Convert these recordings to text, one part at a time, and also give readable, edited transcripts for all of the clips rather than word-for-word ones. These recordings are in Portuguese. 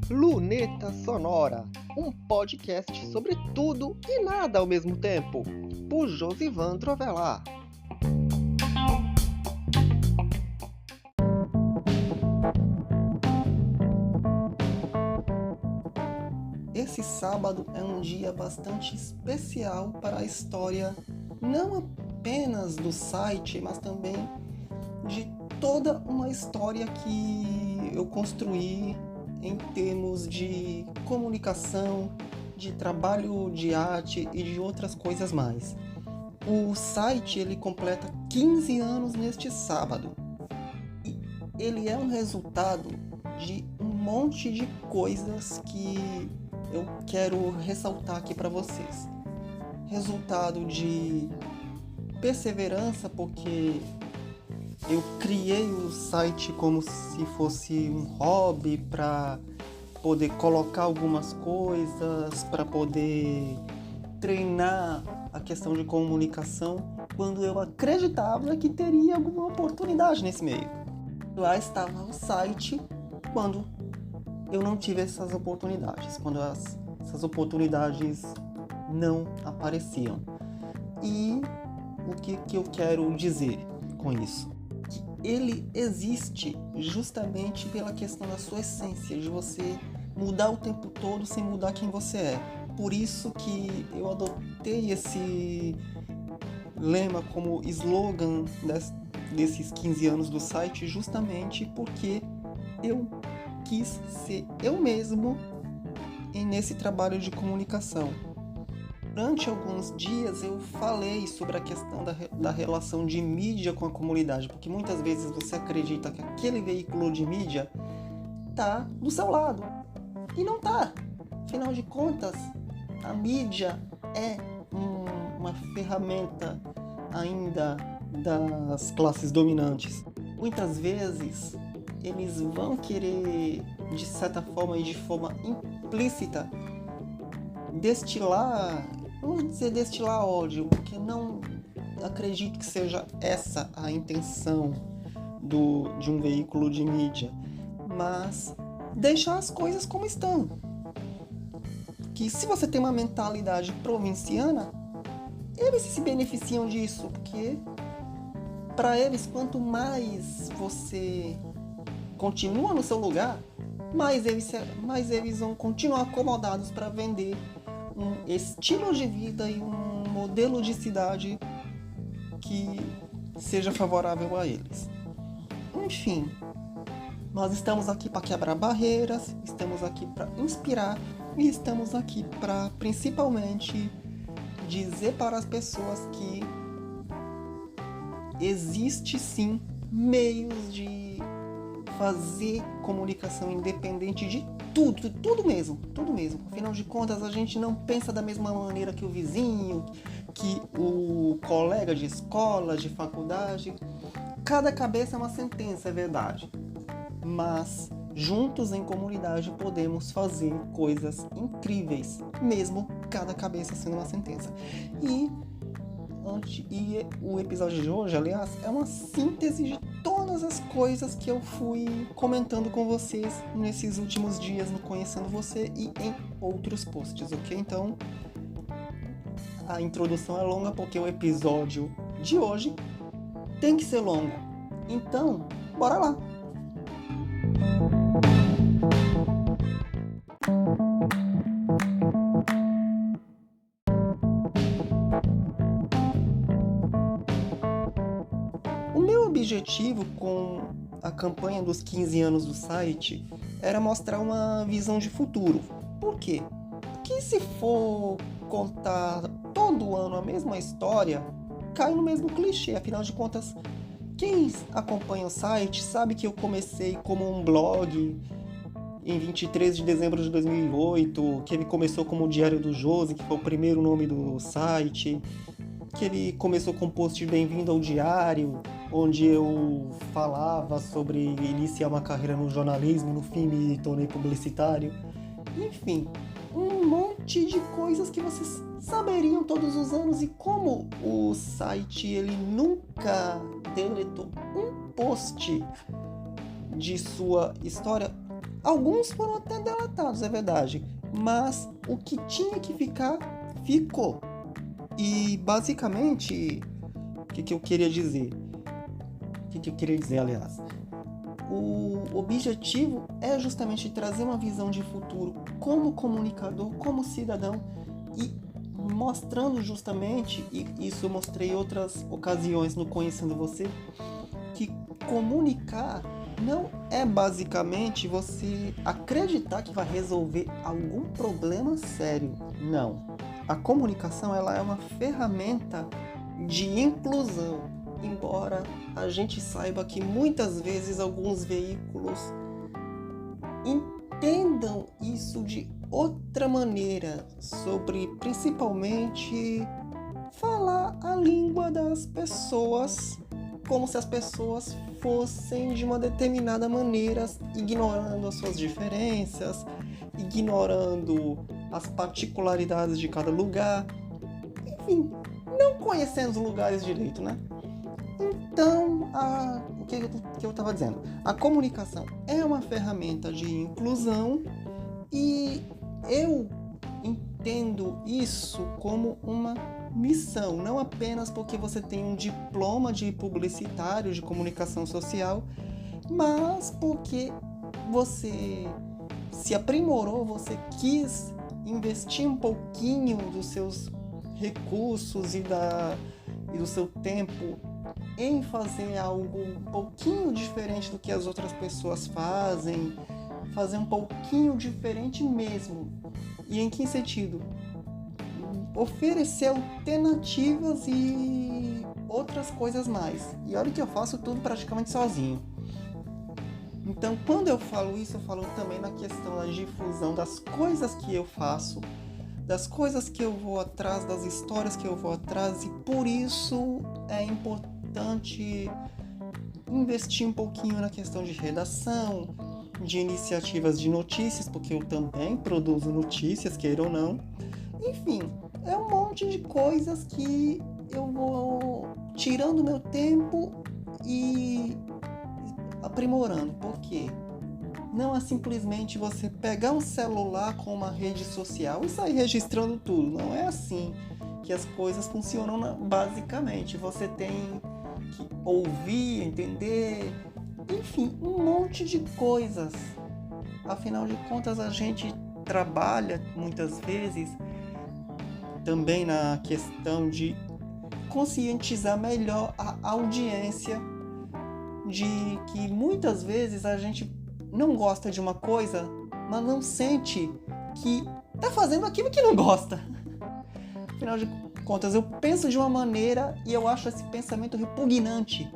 Luneta Sonora, um podcast sobre tudo e nada ao mesmo tempo, por Josivan Trovelar. Esse sábado é um dia bastante especial para a história, não apenas do site, mas também de toda uma história que eu construí em termos de comunicação, de trabalho de arte e de outras coisas mais. O site ele completa 15 anos neste sábado e ele é um resultado de um monte de coisas que eu quero ressaltar aqui para vocês. Resultado de perseverança, porque eu criei o site como se fosse um hobby para poder colocar algumas coisas, para poder treinar a questão de comunicação, quando eu acreditava que teria alguma oportunidade nesse meio. Lá estava o site quando eu não tive essas oportunidades, quando essas oportunidades não apareciam. E o que eu quero dizer com isso? Que ele existe justamente pela questão da sua essência, de você mudar o tempo todo sem mudar quem você é. Por isso que eu adotei esse lema como slogan desses 15 anos do site, justamente porque eu quis ser eu mesmo nesse trabalho de comunicação. Durante alguns dias eu falei sobre a questão da relação de mídia com a comunidade, porque muitas vezes você acredita que aquele veículo de mídia está do seu lado, e não está. Afinal de contas, a mídia é uma ferramenta ainda das classes dominantes. Muitas vezes eles vão querer, de certa forma e de forma implícita, destilar ódio, porque não acredito que seja essa a intenção de um veículo de mídia, mas deixar as coisas como estão. Que se você tem uma mentalidade provinciana, eles se beneficiam disso, porque para eles, quanto mais você continua no seu lugar, mais eles vão continuar acomodados para vender um estilo de vida e um modelo de cidade que seja favorável a eles. Enfim, nós estamos aqui para quebrar barreiras, estamos aqui para inspirar e estamos aqui para principalmente dizer para as pessoas que existe sim meios de fazer comunicação independente de tudo mesmo. Afinal de contas, a gente não pensa da mesma maneira que o vizinho, que o colega de escola, de faculdade. Cada cabeça é uma sentença, é verdade. Mas juntos em comunidade podemos fazer coisas incríveis, mesmo cada cabeça sendo uma sentença. E o episódio de hoje, aliás, é uma síntese de todas as coisas que eu fui comentando com vocês nesses últimos dias no Conhecendo Você e em outros posts, ok? Então, a introdução é longa porque o episódio de hoje tem que ser longo. Então, bora lá! O meu objetivo com a campanha dos 15 anos do site era mostrar uma visão de futuro. Por quê? Porque se for contar todo ano a mesma história, cai no mesmo clichê. Afinal de contas, quem acompanha o site sabe que eu comecei como um blog em 23 de dezembro de 2008, que ele começou como o Diário do Josi, que foi o primeiro nome do site, que ele começou com um post de Bem-vindo ao Diário, onde eu falava sobre iniciar uma carreira no jornalismo, no fim me tornei publicitário. Enfim, um monte de coisas que vocês saberiam todos os anos. E como o site ele nunca deletou um post de sua história, alguns foram até delatados, é verdade, mas o que tinha que ficar, ficou. E basicamente, o que eu queria dizer? Aliás? O objetivo é justamente trazer uma visão de futuro como comunicador, como cidadão, e mostrando justamente, e isso eu mostrei em outras ocasiões no Conhecendo Você, que comunicar não é basicamente você acreditar que vai resolver algum problema sério. Não. A comunicação, ela é uma ferramenta de inclusão, embora a gente saiba que muitas vezes alguns veículos entendam isso de outra maneira, sobre principalmente falar a língua das pessoas, como se as pessoas fossem de uma determinada maneira, ignorando as suas diferenças, ignorando as particularidades de cada lugar, enfim, não conhecendo os lugares direito, né? Então, o que eu estava dizendo? A comunicação é uma ferramenta de inclusão e eu entendo isso como uma missão, não apenas porque você tem um diploma de publicitário, de comunicação social, mas porque você se aprimorou, você quis investir um pouquinho dos seus recursos e do seu tempo em fazer algo um pouquinho diferente do que as outras pessoas fazem, fazer um pouquinho diferente mesmo. E em que sentido? Oferecer alternativas e outras coisas mais. E olha que eu faço tudo praticamente sozinho. Então, quando eu falo isso, eu falo também na questão da difusão das coisas que eu faço, das coisas que eu vou atrás, das histórias que eu vou atrás, e por isso é importante investir um pouquinho na questão de redação, de iniciativas de notícias, porque eu também produzo notícias, queira ou não. Enfim, é um monte de coisas que eu vou tirando meu tempo e aprimorando. Por quê? Não é simplesmente você pegar um celular com uma rede social e sair registrando tudo. Não é assim que as coisas funcionam basicamente. Você tem que ouvir, entender, enfim, um monte de coisas. Afinal de contas, a gente trabalha muitas vezes também na questão de conscientizar melhor a audiência de que muitas vezes a gente não gosta de uma coisa, mas não sente que tá fazendo aquilo que não gosta. Afinal de contas, eu penso de uma maneira e eu acho esse pensamento repugnante,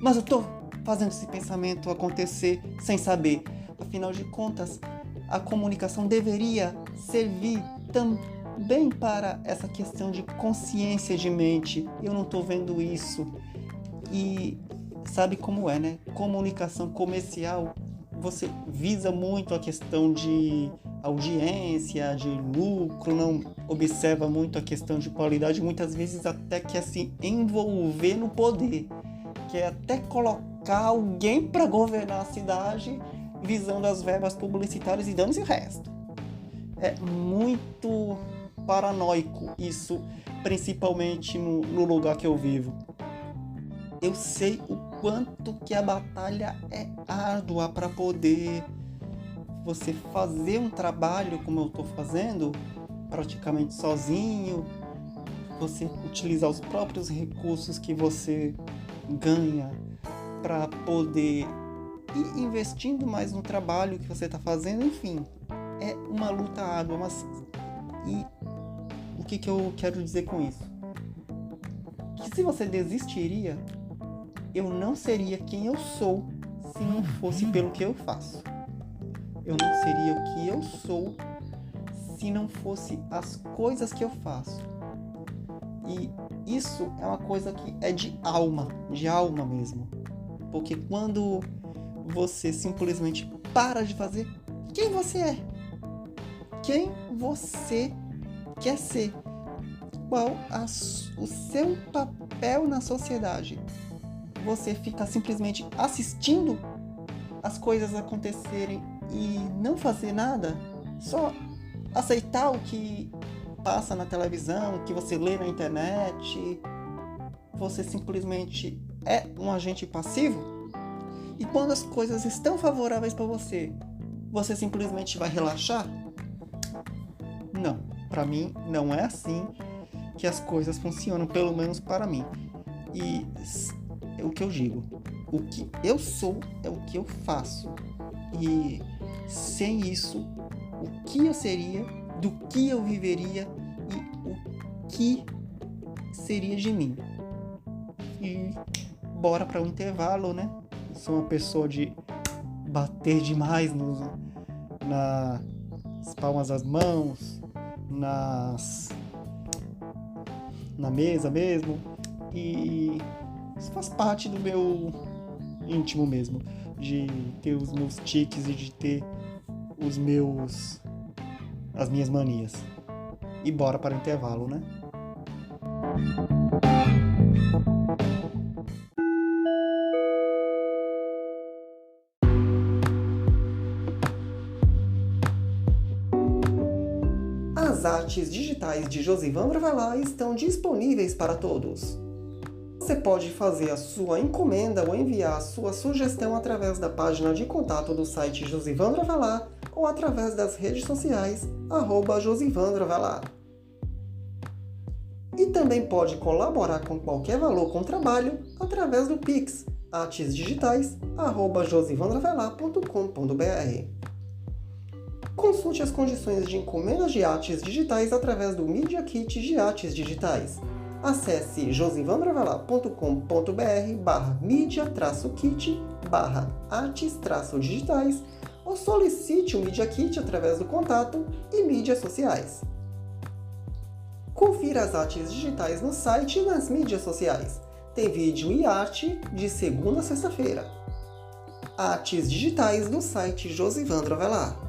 mas eu tô fazendo esse pensamento acontecer sem saber. Afinal de contas, a comunicação deveria servir também para essa questão de consciência de mente. Eu não tô vendo isso. E sabe como é, né? Comunicação comercial, você visa muito a questão de audiência, de lucro, não observa muito a questão de qualidade, muitas vezes até quer se envolver no poder, quer até colocar alguém para governar a cidade visando as verbas publicitárias e dando-se o resto. É muito paranoico isso, principalmente no lugar que eu vivo. Eu sei o quanto que a batalha é árdua para poder você fazer um trabalho como eu estou fazendo, praticamente sozinho, você utilizar os próprios recursos que você ganha para poder ir investindo mais no trabalho que você está fazendo, enfim, é uma luta árdua, mas e o que eu quero dizer com isso? Que se você desistiria, eu não seria quem eu sou se não fosse pelo que eu faço. Eu não seria o que eu sou se não fosse as coisas que eu faço. E isso é uma coisa que é de alma mesmo. Porque quando você simplesmente para de fazer, quem você é? Quem você quer ser? Qual o seu papel na sociedade? Você fica simplesmente assistindo? as coisas acontecerem e não fazer nada, só aceitar o que passa na televisão, o que você lê na internet, você simplesmente é um agente passivo? E quando as coisas estão favoráveis para você, você simplesmente vai relaxar? Não, para mim não é assim que as coisas funcionam, pelo menos para mim. E é o que eu digo, o que eu sou é o que eu faço. E sem isso, o que eu seria, do que eu viveria e o que seria de mim. E bora para um intervalo, né? Sou uma pessoa de bater demais nas palmas das mãos, na mesa mesmo. E isso faz parte do meu íntimo mesmo, de ter os meus tiques e de ter as minhas manias. E bora para o intervalo, né? As artes digitais de Josivandro Avelar estão disponíveis para todos. Você pode fazer a sua encomenda ou enviar a sua sugestão através da página de contato do site Josivandro Avelar ou através das redes sociais @Josivandro Avelar. E também pode colaborar com qualquer valor com o trabalho através do Pix, artesdigitais@josivandroavelar.com.br. Consulte as condições de encomendas de artes digitais através do Media Kit de Artes Digitais. Acesse josivandroavelar.com.br/media-kit/artes-digitais ou solicite o Media Kit através do contato e mídias sociais. Confira as artes digitais no site e nas mídias sociais. Tem vídeo e arte de segunda a sexta-feira. Artes digitais no site Josivandro Avelar.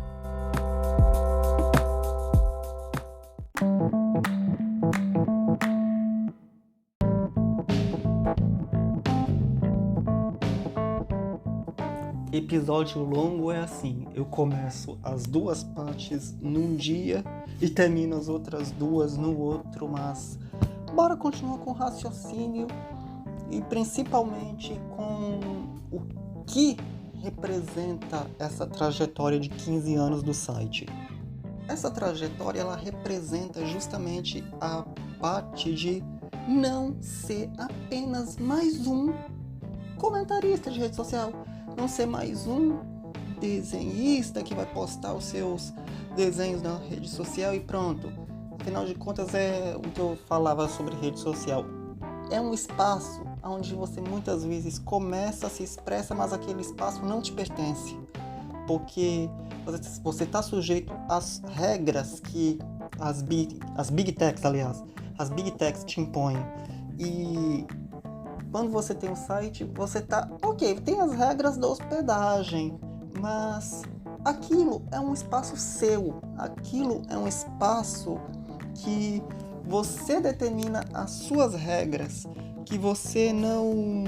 Episódio longo é assim, eu começo as duas partes num dia e termino as outras duas no outro, mas bora continuar com o raciocínio e principalmente com o que representa essa trajetória de 15 anos do site. Essa trajetória ela representa justamente a parte de não ser apenas mais um comentarista de rede social, não ser mais um desenhista que vai postar os seus desenhos na rede social e pronto. Afinal de contas, é o que eu falava sobre rede social. É um espaço onde você muitas vezes começa, se expressa, mas aquele espaço não te pertence. Porque você está sujeito às regras que as Big Techs, aliás, as Big Techs te impõem. E quando você tem um site, você tem as regras da hospedagem, mas aquilo é um espaço seu, aquilo é um espaço que você determina as suas regras, que você não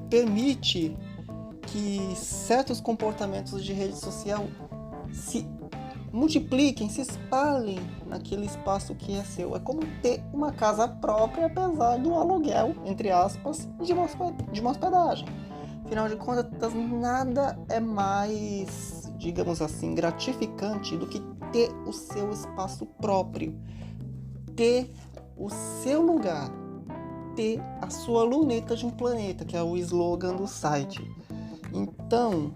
permite que certos comportamentos de rede social se multipliquem, se espalhem naquele espaço que é seu. É como ter uma casa própria, apesar do aluguel, entre aspas, de uma hospedagem. Afinal de contas, nada é mais, digamos assim, gratificante do que ter o seu espaço próprio, ter o seu lugar, ter a sua luneta de um planeta, que é o slogan do site. Então,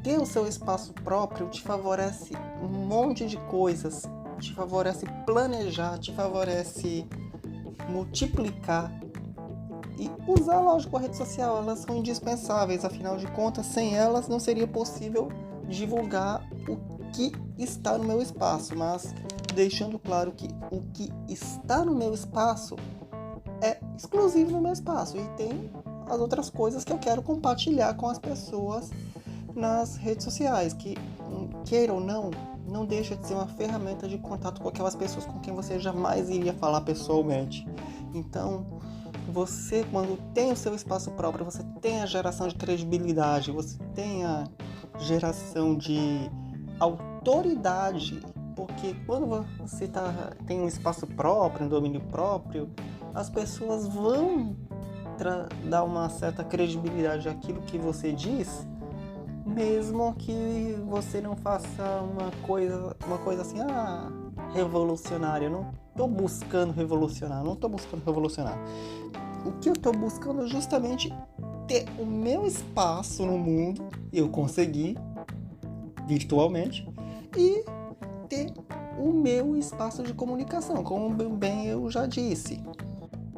ter o seu espaço próprio te favorece um monte de coisas, te favorece planejar, te favorece multiplicar e usar, lógico, a rede social. Elas são indispensáveis, afinal de contas, sem elas não seria possível divulgar o que está no meu espaço, mas deixando claro que o que está no meu espaço é exclusivo no meu espaço e tem as outras coisas que eu quero compartilhar com as pessoas nas redes sociais, que queira ou não deixa de ser uma ferramenta de contato com aquelas pessoas com quem você jamais iria falar pessoalmente. Então, você, quando tem o seu espaço próprio, você tem a geração de credibilidade, você tem a geração de autoridade, porque quando você tem um espaço próprio, um domínio próprio, as pessoas vão dar uma certa credibilidade àquilo que você diz, mesmo que você não faça uma coisa assim, revolucionária. Eu não estou buscando revolucionar, O que eu estou buscando é justamente ter o meu espaço no mundo, eu consegui, virtualmente, e ter o meu espaço de comunicação, como bem eu já disse.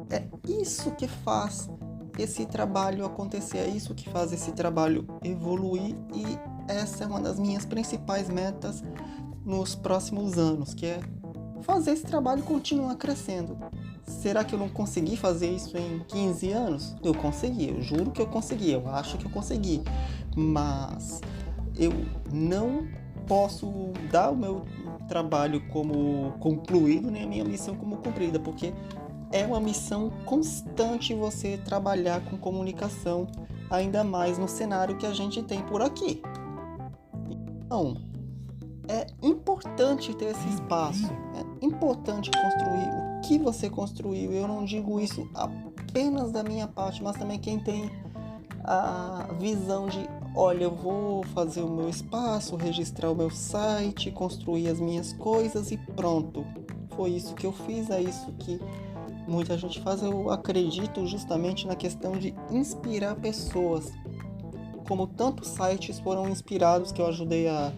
É isso que faz esse trabalho acontecer, é isso que faz esse trabalho evoluir, e essa é uma das minhas principais metas nos próximos anos, que é fazer esse trabalho continuar crescendo. Será que eu não consegui fazer isso em 15 anos? Eu consegui, eu juro que eu consegui, eu acho que eu consegui, mas eu não posso dar o meu trabalho como concluído, nem a minha missão como cumprida, porque é uma missão constante você trabalhar com comunicação, ainda mais no cenário que a gente tem por aqui. Então, é importante ter esse espaço, é importante construir o que você construiu. Eu não digo isso apenas da minha parte, mas também quem tem a visão de, olha, eu vou fazer o meu espaço, registrar o meu site, construir as minhas coisas e pronto. Foi isso que eu fiz, é isso que muita gente faz. Eu acredito justamente na questão de inspirar pessoas, como tantos sites foram inspirados que eu ajudei a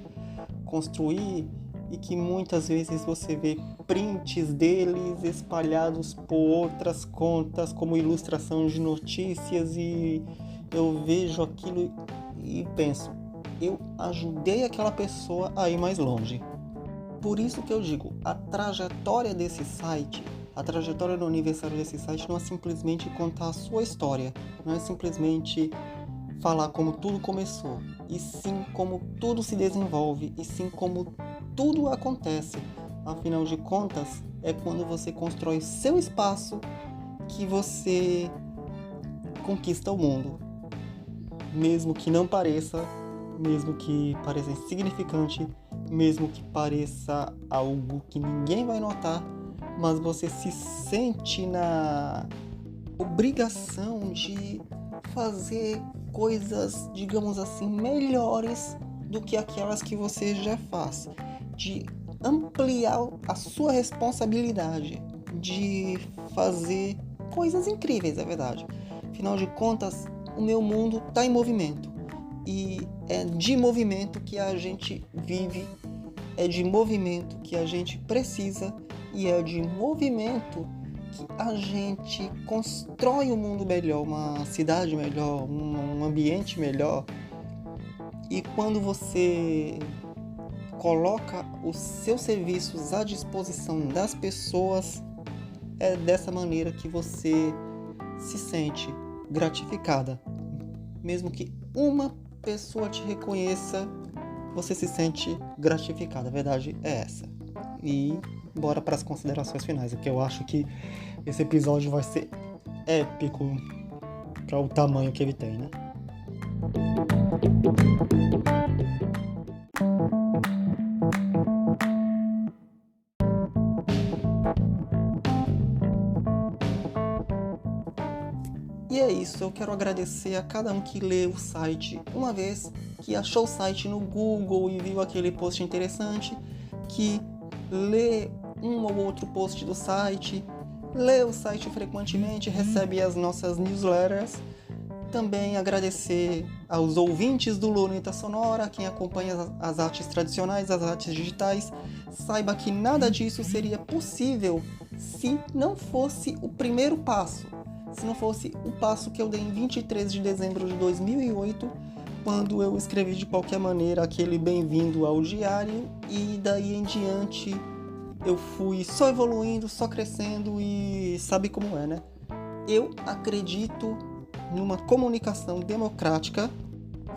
construir, e que muitas vezes você vê prints deles espalhados por outras contas como ilustração de notícias, e eu vejo aquilo e penso, eu ajudei aquela pessoa a ir mais longe. Por isso que eu digo, a trajetória desse site, a trajetória do aniversário desse site não é simplesmente contar a sua história, não é simplesmente falar como tudo começou, e sim como tudo se desenvolve, e sim como tudo acontece. Afinal de contas, é quando você constrói o seu espaço que você conquista o mundo. Mesmo que não pareça, mesmo que pareça insignificante, mesmo que pareça algo que ninguém vai notar, mas você se sente na obrigação de fazer coisas, digamos assim, melhores do que aquelas que você já faz, de ampliar a sua responsabilidade, de fazer coisas incríveis, é verdade. Afinal de contas, o meu mundo está em movimento, e é de movimento que a gente vive, é de movimento que a gente precisa, e é de movimento que a gente constrói um mundo melhor, uma cidade melhor, um ambiente melhor. E quando você coloca os seus serviços à disposição das pessoas, é dessa maneira que você se sente gratificada. Mesmo que uma pessoa te reconheça, você se sente gratificada. A verdade é essa. E bora para as considerações finais, porque eu acho que esse episódio vai ser épico para o tamanho que ele tem, né? E é isso, eu quero agradecer a cada um que lê o site uma vez, que achou o site no Google e viu aquele post interessante, que lê um ou outro post do site, lê o site frequentemente, recebe as nossas newsletters. Também agradecer aos ouvintes do Luneta Sonora, quem acompanha as artes tradicionais, as artes digitais. Saiba que nada disso seria possível se não fosse o primeiro passo, se não fosse o passo que eu dei em 23 de dezembro de 2008, quando eu escrevi de qualquer maneira aquele bem-vindo ao diário, e daí em diante eu fui só evoluindo, só crescendo, e sabe como é, né? Eu acredito numa comunicação democrática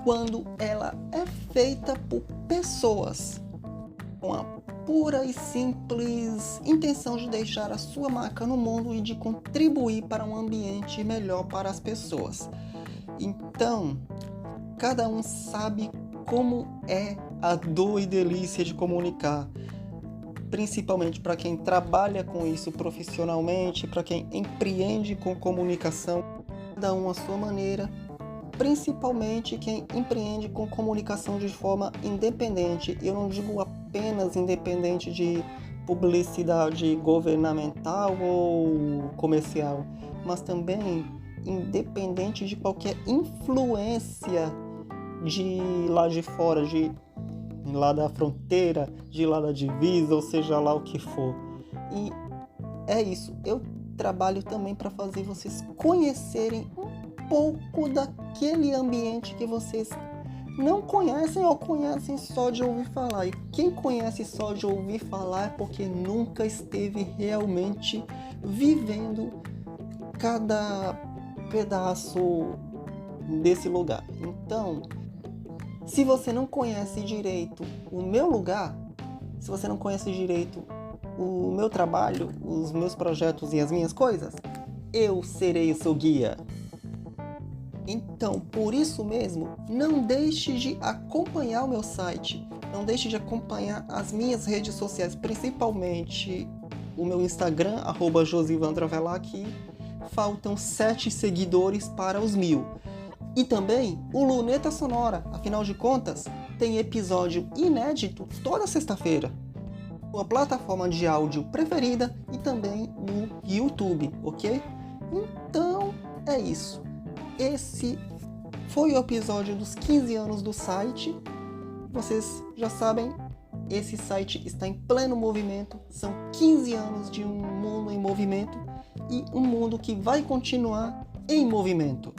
quando ela é feita por pessoas, com a pura e simples intenção de deixar a sua marca no mundo e de contribuir para um ambiente melhor para as pessoas. Então, cada um sabe como é a dor e delícia de comunicar, principalmente para quem trabalha com isso profissionalmente, para quem empreende com comunicação, cada um à sua maneira, principalmente quem empreende com comunicação de forma independente. Eu não digo apenas independente de publicidade governamental ou comercial, mas também independente de qualquer influência de lá de fora, de lá da fronteira, de lá da divisa, ou seja lá o que for. E é isso, eu trabalho também para fazer vocês conhecerem um pouco daquele ambiente que vocês não conhecem ou conhecem só de ouvir falar. E quem conhece só de ouvir falar é porque nunca esteve realmente vivendo cada pedaço desse lugar. Então, se você não conhece direito o meu lugar, se você não conhece direito o meu trabalho, os meus projetos e as minhas coisas, eu serei o seu guia. Então, por isso mesmo, não deixe de acompanhar o meu site, não deixe de acompanhar as minhas redes sociais, principalmente o meu Instagram, @josivandroavelar, que faltam 7 seguidores para os 1000. E também o Luneta Sonora, afinal de contas, tem episódio inédito toda sexta-feira. Sua plataforma de áudio preferida e também no YouTube, ok? Então, é isso. Esse foi o episódio dos 15 anos do site. Vocês já sabem, esse site está em pleno movimento. São 15 anos de um mundo em movimento e um mundo que vai continuar em movimento.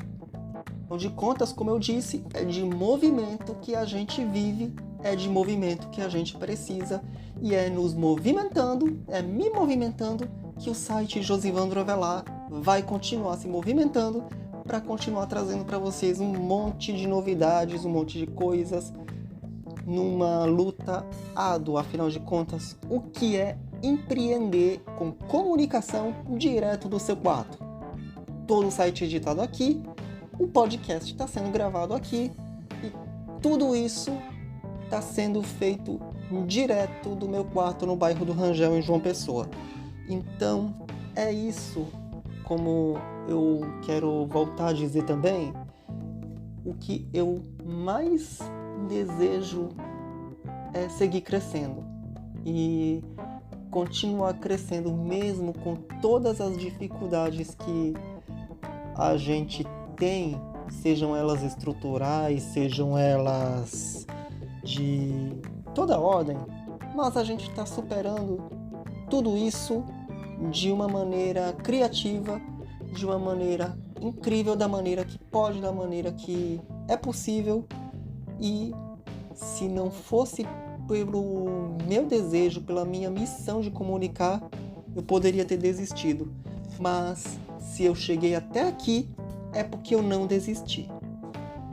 Afinal de contas, como eu disse, é de movimento que a gente vive, é de movimento que a gente precisa e é nos movimentando, é me movimentando que o site Josivandro Avelar vai continuar se movimentando para continuar trazendo para vocês um monte de novidades, um monte de coisas numa luta árdua. Afinal de contas, o que é empreender com comunicação direto do seu quarto? Todo o site editado aqui, o podcast está sendo gravado aqui e tudo isso está sendo feito direto do meu quarto no bairro do Rangel, em João Pessoa. Então, é isso. Como eu quero voltar a dizer também, o que eu mais desejo é seguir crescendo e continuar crescendo mesmo com todas as dificuldades que a gente tem, sejam elas estruturais, sejam elas de toda ordem, mas a gente está superando tudo isso de uma maneira criativa, de uma maneira incrível, da maneira que pode, da maneira que é possível. E se não fosse pelo meu desejo, pela minha missão de comunicar, eu poderia ter desistido. Mas se eu cheguei até aqui, é porque eu não desisti.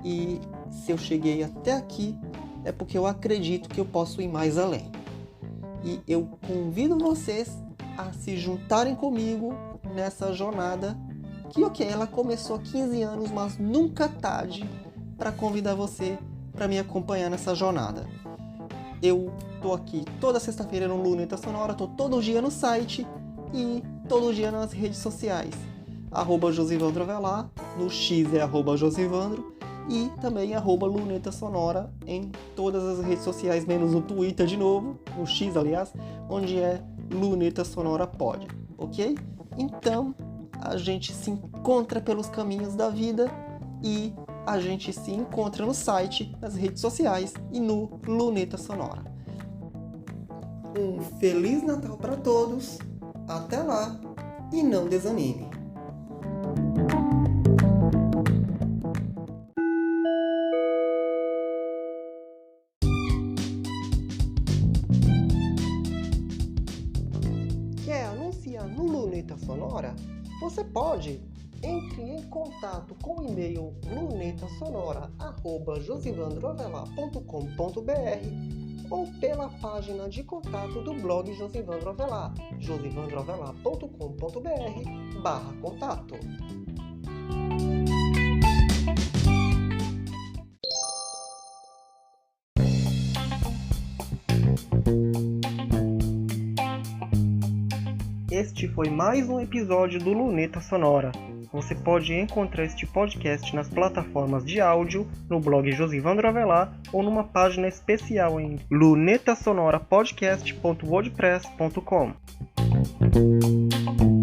E se eu cheguei até aqui, é porque eu acredito que eu posso ir mais além. E eu convido vocês a se juntarem comigo nessa jornada que, ok, ela começou há 15 anos, mas nunca tarde para convidar você para me acompanhar nessa jornada. Eu tô aqui toda sexta-feira no Luneta Sonora, tô todo dia no site e todo dia nas redes sociais. @Josivandro Avelar, no X é @Josivandro e também @Luneta Sonora em todas as redes sociais, menos no Twitter de novo, no X aliás, onde é Luneta Sonora Pod, ok? Então, a gente se encontra pelos caminhos da vida e a gente se encontra no site, nas redes sociais e no Luneta Sonora. Um Feliz Natal para todos, até lá e não desanime! Quer anunciar no Luneta Sonora? Você pode! Entre em contato com o e-mail lunetasonora@josivandroavelar.com.br ou pela página de contato do blog Josivandro Avelar, josivandroavelar.com.br/contato. Este foi mais um episódio do Luneta Sonora. Você pode encontrar este podcast nas plataformas de áudio, no blog Josivandro Avelar ou numa página especial em lunetasonorapodcast.wordpress.com.